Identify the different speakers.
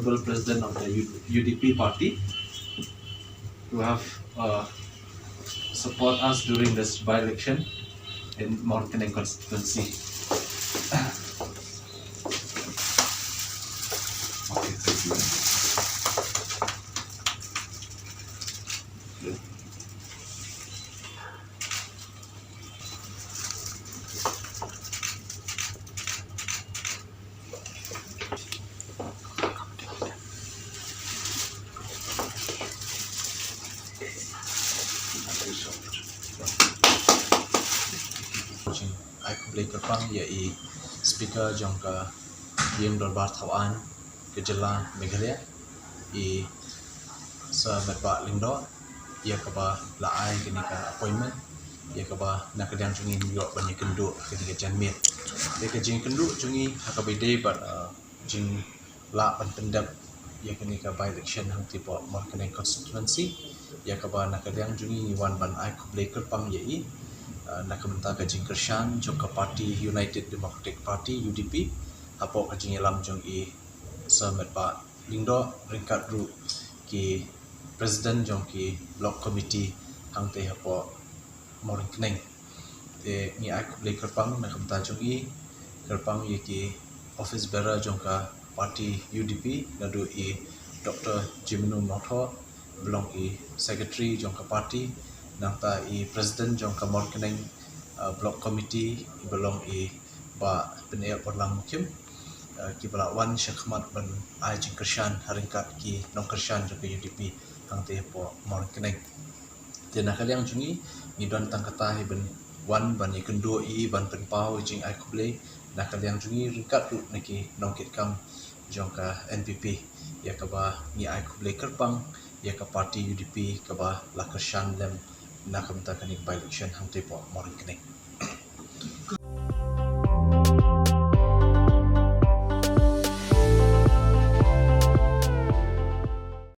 Speaker 1: Honorable President of the UDP party who have support us during this by-election in Moroccan constituency. Okay, thank you. Jing Khublei Kerpang yaitu speaker jangka Syiem Darbar Thawaan Kejela Meghalaya i sa medba lingdo ia kaba laai kenika appointment ia kaba nak kedang jungi yo banyak kenduk ketika janmit deka jing kenduk jungi hakabide but jing la pendap ia kenika by election hang tipo marketing constituency ia kaba nak kedang jungi wan ban Khublei Kerpang yaitu nak menta ke Jing Kyrshan jong ke parti United Democratic Party UDP apo ke jing lam jong i sa medba lingdo ringkat ru ki president jong ki block committee hang te apo moring kneng te ni Khublei Kerpang nak menta jong i Kerpang ye ki office bearer jong ka parti UDP ladu i Dr. Jimnu Notho belong i secretary jong ka parti nangta i president jong ka marketing block committee belong i ba penaya perlang kim ki bala wan syakmat ban Jing Kyrshan haringkat ki nong Kyrshan jong ka UDP hang te po marketing te nak kaliang jungi ni don tang kata hi ban wan ban i kendo i ban penpau Jing Khublei nak kaliang jungi ringkat ru niki nong kit kam jong ka NPP ya ka ba ni Khublei Kerpang ya ka parti UDP ka ba la Kyrshan lem nak menta kanik by election hang te po moring kening